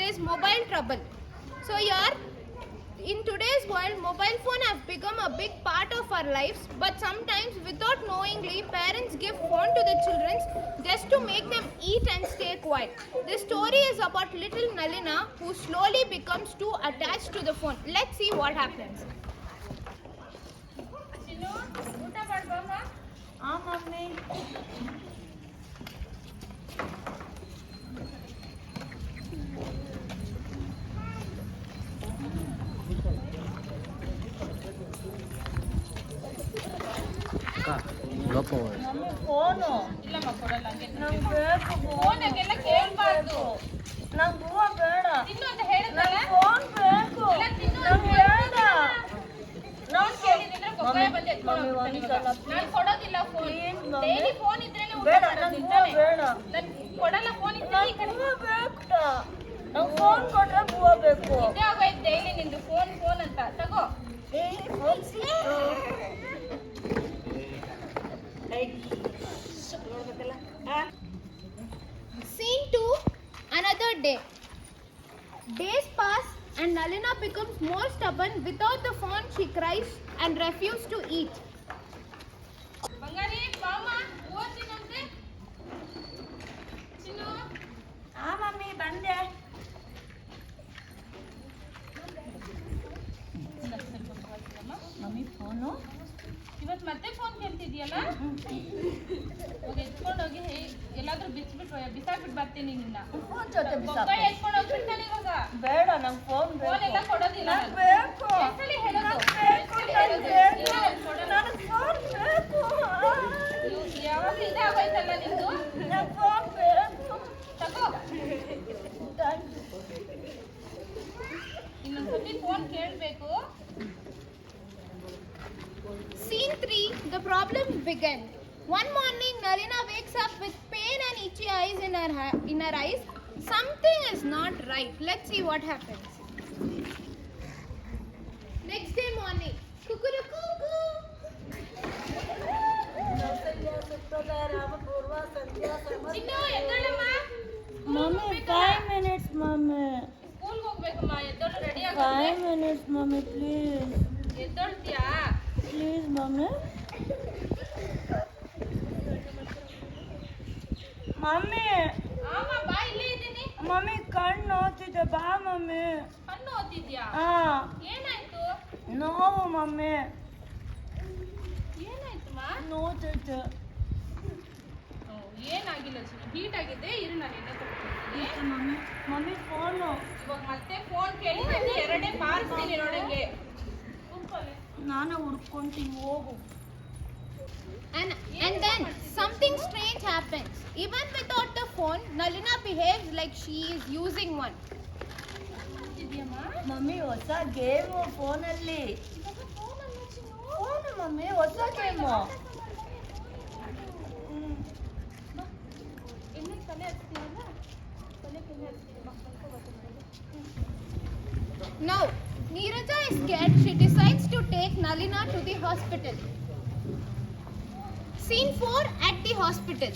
is mobile trouble. So here, in today's world, mobile phone have become a big part of our lives, but sometimes without knowingly, parents give phone to the children just to make them eat and stay quiet. This story is about little Nalina who slowly becomes too attached to the phone. Let's see what happens. Mommy. Phone ಇಲ್ಲಮ್ಮ ಕೊಡಲ್ಲ ಹಂಗೆ ನಂಗೆ ಬೇಕು ಫೋನಾಗೆಲ್ಲ ಕೇಳಬಾರ್ದು ನಂಗೆ ಹೂವು ಬೇಡ ತಿನ್ನು ಅಂತ ಹೇಳಿದ್ರಲ್ಲ ನಂಗೆ ಫೋನ್ ಬೇಕು ಇಲ್ಲ ತಿನ್ನು ನಂಗೆ ಬೇಡ ನಾನು ಕೇಳಿದ್ರೆ ಕೊಬ್ಬರಿ ಬಂದು ಎತ್ಕೊಂಡು ಹೋಗ್ತಾನೆ ಇವಾಗ. ನಾನು ಕೊಡೋದಿಲ್ಲ ಫೋನ್ ಡೈಲಿ ಫೋನ್ ಇದ್ರೇನೆ ಊಟ ಬೇಡ ಮಾಡೋದು ನಂಗೆ ನಿಂತಾನೆ. ಬೇಡ ನಾನು ಕೊಡಲ್ಲ ಫೋನ್ ಇದ್ರೆ ಈ ಕಡೆ ಹೂವು ಬೇಕು ನಂಗೆ ಫೋನ್ ಕೊಟ್ರೆ ಹೂವು ಬೇಕು ಇದೇ ಆಗೋಯ್ತು ಡೈಲಿ ನಿಂದು ಫೋನ್ ಫೋನ್ ಅಂತ ತಗೋ phone Scene 2, another day. Days pass and Nalina becomes more stubborn. Without the phone, she cries and refuses to eat. ಬಂಗಾರಿ ಮಾಮ ಓದ್ತೀನಂತೆ ಚಿನ್ನು ಮಮ್ಮಿ ಬಂದೆ ಮಮ್ಮಿ ಫೋನು ಇವತ್ತು ಮತ್ತೆ ಫೋನ್ ಕೇಳ್ತಿದ್ಯಲ್ಲ ಹೋಗಿ ಎತ್ಕೊಂಡು ಹೋಗಿ ಎಲ್ಲಾದ್ರೂ ಬಿಸಾಕ್ಬಿಟ್ಟು ಬರ್ತೀನಿ ನಿನ್ನ ಫೋನ್ ಜೊತೆ ಬೊಕ್ಕ ಎತ್ಕೊಂಡು ಹೋಗ್ಬಿಡ್ತಾನೆ ಇವಾಗ ಬೇಡ ನಂಗೆ ಫೋನ್ ಫೋನ್ ಎಲ್ಲ ಕೊಡೋದಿಲ್ಲ ನಂಗೆ ಬೇಕು ಎಷ್ಟಲ್ಲಿ ಹೇಳೋದು ನನಗೆ ಫೋನ್ ಬೇಕು ಯಾವಾಗಲೂ ಇದಾಗೋಯ್ತಲ್ಲ ನಿಂದು ನಂಗೆ ಫೋನ್ ಬೇಕು ತಗೋ ಇನ್ನೊಂದ್ಸತಿ ಫೋನ್ ಕೇಳಬೇಕು. Scene 3, the problem began. One morning, Nalina wakes up with pain and itchy eyes in her eyes. Something is not right. Let's see what happens. Next day morning, cuckoo-cuckoo. Chinnu ಎದ್ದೇಳಮ್ಮ. Mummy 5 minutes mummy ಸ್ಕೂಲ್ಗೆ ಹೋಗ್ಬೇಕಮ್ಮ ಎದ್ದೋಳು ready 5 minutes mummy please ಎದ್ದೋಳ್ತೀಯಾ please mummy mummy ಆಮ ಬಾ ಇಲ್ಲೇ ಇದ್ದೀನಿ. Mummy ಕಣ್ಣು ನೋಡ್ತಿದ್ದೆ ಬಾ ಮಮ್ಮಿ ಕಣ್ಣು ಓದ್ತಿದ್ಯಾ ಏನಾಯ್ತು ನೋವು ಮಮ್ಮಿ ಏನಾಯ್ತಮ್ಮ ನೋಡ್ತೈತೆ ಏನಾಗಿಲ್ಲ ಚಿನ್ನು ಹೀಟ್ ಆಗಿದೆ ಇರು ನಾನು ಎಣ್ಣೆ ಕೊಡ್ತೀನಿ. ಮಮ್ಮಿ ಮಮ್ಮಿ ಫೋನು ಇವಾಗ ಮತ್ತೆ ಫೋನ್ ಕೇಳಿದ್ರೆ ಎರಡೇ ಬಾರಿಸ್ತೀನಿ ನೋಡಂಗೆ. ನಾನೇ ಹುಡ್ಕೊಂತೀನಿ ಹೋಗು And then something strange happens. Even without the phone, Nalina behaves like she is using one. Mummy ಹೊಸ ಗೇಮು ಫೋನಲ್ಲಿ ಫೋನು ಮಮ್ಮಿ ಹೊಸ ಗೇಮು ಎಣ್ಣೆ ತಲೆ ಹಚ್ತೀನಲ್ಲ ತಲೆಗೆ ಎಣ್ಣೆ ಹಚ್ತೀನಿ Now, Neeraja is scared. She decides to take Nalina to the hospital. Scene 4, at the hospital.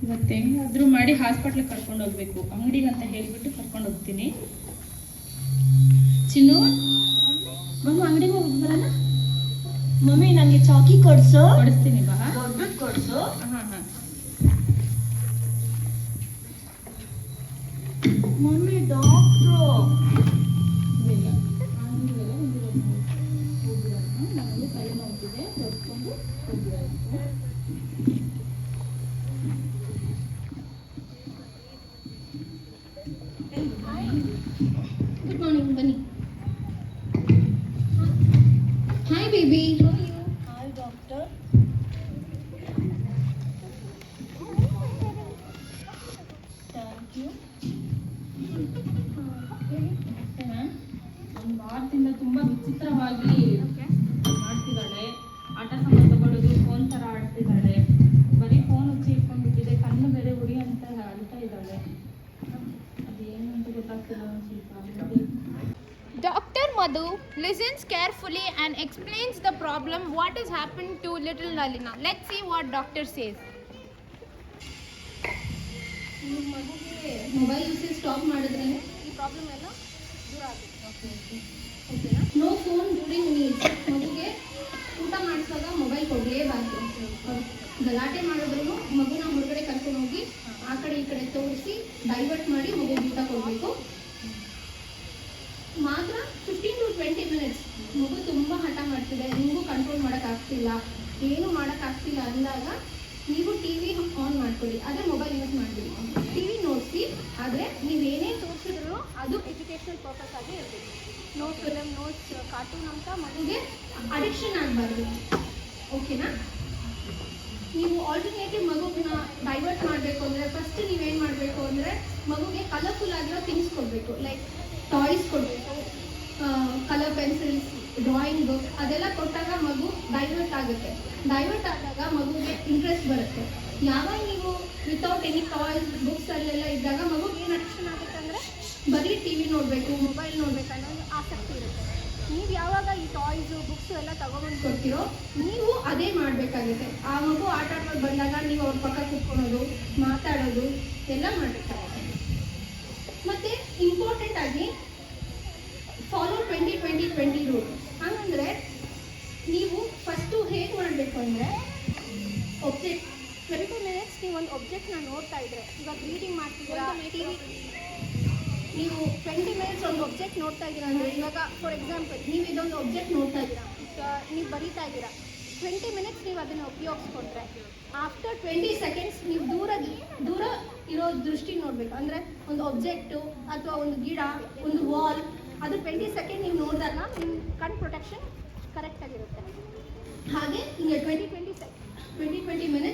ಇವತ್ತು ಹೆಂಗಾದ್ರೂ ಮಾಡಿ ಹಾಸ್ಪಿಟ್ಲಿಗೆ ಕರ್ಕೊಂಡು ಹೋಗ್ಬೇಕು. ಅಂಗಡಿಗೆ ಅಂತ ಹೇಳ್ಬಿಟ್ಟು ಕರ್ಕೊಂಡು ಹೋಗ್ತೀನಿ. ಚಿನ್ನು ಬಂದು ಅಂಗಡಿಗೆ ಹೋಗಿ ಬರೋಣ. ಮಮ್ಮಿ ನನಗೆ ಚಾಕಿ ಕೊಡ್ಸು ಕೊಡಿಸ್ತೀನಿ ಬಾ. ದೊಡ್ಡದು ಕೊಡ್ಸು ಹಾಂ ಮಮ್ಮಿ ಡಾಕ್ಟ್ರು ಇಲ್ಲ ನನಗೆ ಕೈ ನೋಡ್ತಿದೆ ತೋರಿಸ್ಕೊಂಡು ಗುಡ್ ಮಾರ್ನಿಂಗ್ ಬನ್ನಿ. Hi baby. Hi doctor thank you ಒಂದು ವಾರದಿಂದ ತುಂಬ ವಿಚಿತ್ರವಾಗಿ ಮಾಡ್ತಿದ್ದಾಳೆ. ಆಟ ಸಾಮಾನು ತಗೊಳ್ಳೋದು ಫೋನ್ ಥರ ಆಡ್ತಿದ್ದಾಳೆ. ಬರೀ ಫೋನ್ ಹುಚ್ಚಿ ಇಟ್ಕೊಂಡ್ಬಿಟ್ಟಿದೆ. ಕಣ್ಣು ಬೇರೆ ಉರಿ ಅಂತ ಆಡ್ತಾ ಇದ್ದಾಳೆ. ಅದೇನು ಅಂತ ಗೊತ್ತಾಗ್ತಿಲ್ಲ ಒಂದು ಸ್ವಲ್ಪ. Dr. Madhu listens carefully and explains the problem, what has happened to little Nalina. Let's see what doctor says. ಮಗುಗೆ ಮೊಬೈಲ್ ಯೂಸೇಜ್ ಸ್ಟಾಪ್ ಮಾಡಿದ್ರೆ ಈ ಪ್ರಾಬ್ಲಮ್ ಎಲ್ಲ ದೂರ ಆಗುತ್ತೆ. ಓಕೆನಾ? No phone during meals. ಮಗುಗೆ ಊಟ ಮಾಡಿಸುವಾಗ ಮೊಬೈಲ್ ಕೊಡಲೇಬಾರ್ದು. ಗಲಾಟೆ ಮಾಡಿದ್ರು ಮಗುನ ಹೊರಗಡೆ ಕರ್ಕೊಂಡು ಹೋಗಿ ಆ ಕಡೆ ಈ ಕಡೆ ತೋರಿಸಿ ಡೈವರ್ಟ್ ಮಾಡಿ ಮಗುಗೆ ಊಟ ಕೊಡಬೇಕು. ಮಾತ್ರ 15 to 20 ಮಿನಿಟ್ಸ್. ಮಗು ತುಂಬ ಹಠ ಮಾಡ್ತಿದೆ, ನಿಮಗೂ ಕಂಟ್ರೋಲ್ ಮಾಡೋಕ್ಕಾಗ್ತಿಲ್ಲ, ಏನು ಮಾಡೋಕ್ಕಾಗ್ತಿಲ್ಲ ಅಂದಾಗ ನೀವು ಟಿ ವಿ ಆನ್ ಮಾಡ್ಕೊಳ್ಳಿ, ಆದರೆ ಮೊಬೈಲ್ ಯೂಸ್ ಮಾಡಬೇಡಿ. ಟಿ ವಿ ನೋಡಿಸಿ, ಆದರೆ ನೀವೇನೇ ತೋರಿಸಿದ್ರು ಅದು ಎಜುಕೇಷನಲ್ ಪರ್ಪಸ್ ಆಗಿ ಇರಬೇಕು. ನೋ ಫಿಲಮ್, ನೋ ಕಾರ್ಟೂನ್ ಅಂತ ಮಗುಗೆ ಅಡಿಕ್ಷನ್ ಆಗಬಾರ್ದು. ಓಕೆನಾ? ನೀವು ಆಲ್ಟರ್ನೇಟಿವ್ ಮಗುನ ಡೈವರ್ಟ್ ಮಾಡಬೇಕು ಅಂದರೆ ಫಸ್ಟ್ ನೀವೇನು ಮಾಡಬೇಕು ಅಂದರೆ ಮಗುಗೆ ಕಲರ್ಫುಲ್ ಆಗಿರೋ ಥಿಂಗ್ಸ್ ಕೊಡಬೇಕು. ಲೈಕ್ ಟಾಯ್ಸ್ ಕೊಡಬೇಕು, ಕಲರ್ ಪೆನ್ಸಿಲ್ಸ್, ಡ್ರಾಯಿಂಗ್ ಬುಕ್ ಅದೆಲ್ಲ ಕೊಟ್ಟಾಗ ಮಗು ಡೈವರ್ಟ್ ಆಗುತ್ತೆ. ಡೈವರ್ಟ್ ಆದಾಗ ಮಗುಗೆ ಇಂಟ್ರೆಸ್ಟ್ ಬರುತ್ತೆ. ಯಾವಾಗ ನೀವು ವಿತೌಟ್ ಎನಿ ಟಾಯ್ಸ್ ಬುಕ್ಸ್ ಅಲ್ಲೆಲ್ಲ ಇದ್ದಾಗ ಮಗುಗೆ ಏನು ಅಡಿಕ್ಷನ್ ಆಗುತ್ತೆ ಅಂದರೆ ಬರೀ ಟಿ ವಿ ನೋಡಬೇಕು, ಮೊಬೈಲ್ ನೋಡಬೇಕು ಅನ್ನೋದು ಆಸಕ್ತಿ ಇರುತ್ತೆ. ನೀವು ಯಾವಾಗ ಈ ಟಾಯ್ಸು ಬುಕ್ಸು ಎಲ್ಲ ತೊಗೊಬಂದು ಕೊಡ್ತೀರೋ ನೀವು ಅದೇ ಮಾಡಬೇಕಾಗುತ್ತೆ. ಆ ಮಗು ಆಟ ಆಡ್ಕೊಂಡು ಬಂದಾಗ ನೀವು ಅವ್ರ ಪಕ್ಕ ಕೂತ್ಕೊಳ್ಳೋದು, ಮಾತಾಡೋದು ಎಲ್ಲ ಮಾಡಬೇಕಾಗುತ್ತೆ. ಮತ್ತು ಇಂಪಾರ್ಟೆಂಟ್ ಆಗಿ ಫಾಲೋ 20-20-20 ರೂಲ್. ಹಂಗಂದರೆ ನೀವು ಫಸ್ಟು ಹೇಗೆ ಮಾಡಬೇಕು ಅಂದರೆ ಒಬ್ಜೆಕ್ಟ್ 20 ಮಿನಿಟ್ಸ್ ನೀವು ಒಂದು ಒಬ್ಜೆಕ್ಟ್ನ ನೋಡ್ತಾ ಇದ್ರೆ, ಇವಾಗ ರೀಡಿಂಗ್ ಮಾಡ್ತಿದ್ದೀರಾ, ಟಿ ವಿ ನೀವು 20 ಮಿನಿಟ್ಸ್ ಒಂದು ಒಬ್ಜೆಕ್ಟ್ ನೋಡ್ತಾ ಇದ್ದೀರಾ ಅಂದರೆ, ಇವಾಗ ಫಾರ್ ಎಕ್ಸಾಂಪಲ್ ನೀವು ಇದೊಂದು ಒಬ್ಜೆಕ್ಟ್ ನೋಡ್ತಾ ಇದ್ದೀರಾ, ನೀವು ಬರೀತಾ ಇದ್ದೀರಾ, 20 ಮಿನಿಟ್ಸ್ ನೀವು ಅದನ್ನು ಉಪಯೋಗಿಸ್ಕೊಂಡ್ರೆ ಆಫ್ಟರ್ 20 ಸೆಕೆಂಡ್ಸ್ ನೀವು ದೂರ ಇರೋ ದೃಷ್ಟಿ ನೋಡಬೇಕು. ಅಂದರೆ ಒಂದು ಒಬ್ಜೆಕ್ಟು ಅಥವಾ ಒಂದು ಗಿಡ, ಒಂದು ವಾಲ್, ಅದು 20 ಸೆಕೆಂಡ್ ನೀವು ನೋಡಿದಾಗ ನಿಮ್ಮ ಕಣ್ ಪ್ರೊಟೆಕ್ಷನ್ ಕರೆಕ್ಟಾಗಿರುತ್ತೆ. ಹಾಗೆ ನಿಮಗೆ 20 ಮಿನಿಟ್ಸ್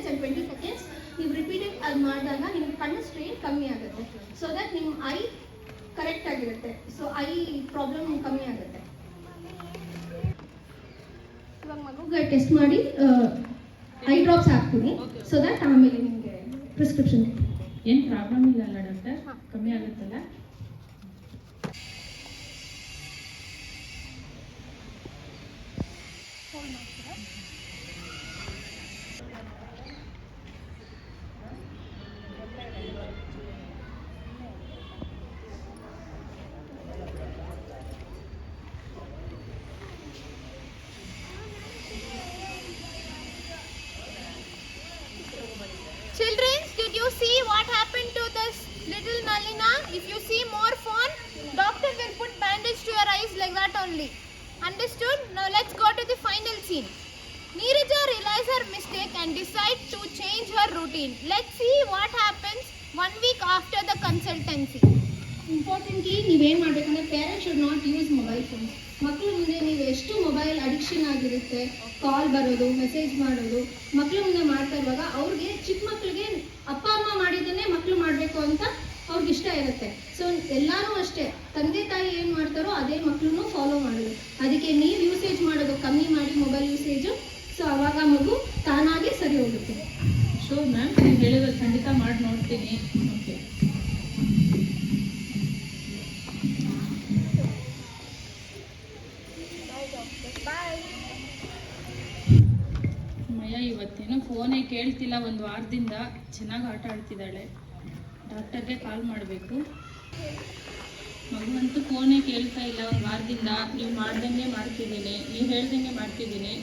ಆ್ಯಂಡ್ 20 ಸೆಕೆಂಡ್ಸ್ ನೀವು ರಿಪೀಟೆಡ್ ಅದು ಮಾಡಿದಾಗ ನಿಮ್ಮ ಕಣ್ಣು ಸ್ಟ್ರೈನ್ ಕಮ್ಮಿ ಆಗುತ್ತೆ. ಸೊ ದಟ್ ನಿಮ್ಮ ಐ ಕರೆಕ್ಟ್ ಆಗಿರುತ್ತೆ. ಸೊ ಐ ಪ್ರಾಬ್ಲಮ್ ಕಮ್ಮಿ ಆಗುತ್ತೆ. ಇವಾಗ ಮಗುಗೆ ಟೆಸ್ಟ್ ಮಾಡಿ ಐ ಡ್ರಾಪ್ಸ್ ಹಾಕ್ತೀನಿ. ಸೊ ದಟ್ ಆಮೇಲೆ ನಿಮಗೆ ಪ್ರಿಸ್ಕ್ರಿಪ್ಷನ್ ಏನು ಪ್ರಾಬ್ಲಮ್ ಇಲ್ಲ ಅಲ್ಲ ಡಾಕ್ಟರ್? ಕಮ್ಮಿ ಆಗುತ್ತಲ್ಲ? Children, did you see what happened to this little Nalina? If you see more phone, doctor will put bandage to your eyes like that only. Understood? Now let's go to the final scene. Neerija realizes her mistake and decides to change her routine. Let's see what happens 1 week after the consultancy. Importantly ನೀವೇನು ಮಾಡಬೇಕಂದ್ರೆ parents should not use mobile phones. ಮಕ್ಕಳ ಮುಂದೆ ನೀವು ಎಷ್ಟು mobile addiction ಆಗಿರುತ್ತೆ, ಕಾಲ್ ಬರೋದು, message ಮಾಡೋದು ಮಕ್ಕಳ ಮುಂದೆ ಮಾಡ್ತಾ ಇರುವಾಗ ಅವ್ರಿಗೆ, ಚಿಕ್ಕ ಮಕ್ಕಳಿಗೆ ಅಪ್ಪ ಅಮ್ಮ ಮಾಡಿದ್ದನ್ನೇ ಮಕ್ಕಳು ಮಾಡಬೇಕು ಅಂತ ಅವ್ರಿಗೆ ಇಷ್ಟ ಇರುತ್ತೆ. ಸೊ ಎಲ್ಲರೂ ಅಷ್ಟೇ, ತಂದೆ ತಾಯಿ ಏನು ಮಾಡ್ತಾರೋ ಅದೇ ಮಕ್ಕಳನ್ನು ಫಾಲೋ ಮಾಡೋದು. ಅದಕ್ಕೆ ನೀವು ಯೂಸೇಜ್ ಮಾಡೋದು ಕಮ್ಮಿ ಮಾಡಿ ಮೊಬೈಲ್ ಯೂಸೇಜು. ಸೊ ಅವಾಗ ಮಗು ತಾನಾಗೆ ಸರಿ ಹೋಗುತ್ತೆ. ಶೋರ್ ಮ್ಯಾಮ್, ನೀವು ಹೇಳಿದ್ರೆ ಖಂಡಿತ ಮಾಡಿ ನೋಡ್ತೀನಿ. ಓಕೆ, ಮಯ ಇವತ್ತೇನೋ ಫೋನೇ ಕೇಳ್ತಿಲ್ಲ, ಒಂದು ವಾರದಿಂದ ಚೆನ್ನಾಗಿ ಆಟ ಆಡ್ತಿದ್ದಾಳೆ. ಡಾಕ್ಟರ್ಗೆ ಕಾಲ್ ಮಾಡಬೇಕು. ಮಗುವಂತೂ ಫೋನೇ ಕೇಳ್ತಾ ಇಲ್ಲ ಒಂದು ವಾರದಿಂದ. ನೀವು ಮಾಡ್ದಂಗೆ ಮಾಡ್ತಿದ್ದೀನಿ, ನೀವು ಹೇಳ್ದಂಗೆ ಮಾಡ್ತಿದ್ದೀನಿ.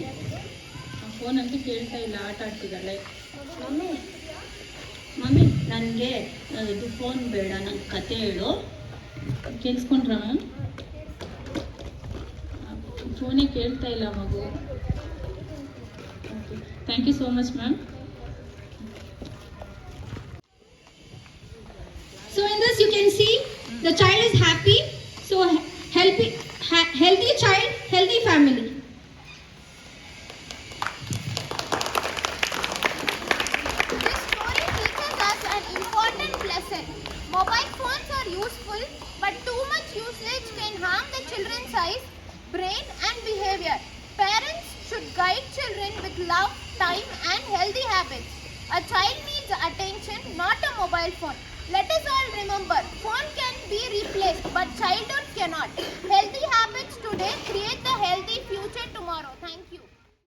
ಫೋನ್ ಅಂತೂ ಕೇಳ್ತಾ ಇಲ್ಲ, ಆಟ ಆಡ್ತಿದ್ದಾಳೆ. ಮಮ್ಮಿ ನನಗೆ ಇದು ಫೋನ್ ಬೇಡ, ನಂಗೆ ಕತೆ ಹೇಳು. ಕೇಳಿಸ್ಕೊಂಡ್ರ ಮ್ಯಾಮ್? ಫೋನೇ ಕೇಳ್ತಾ ಇಲ್ಲ ಮಗು. Okay, thank you so much ma'am. So in this you can see the child is happy. So healthy child, healthy family. This story teaches us an important lesson. Mobile phones are useful, but too much usage can harm the children's eyes, brain and behavior. Parents should guide children with love, time and healthy habits. A child needs attention, not a mobile phone. Let us all remember, phone can be replaced, but childhood cannot. Healthy habits today create the healthy future tomorrow. Thank you.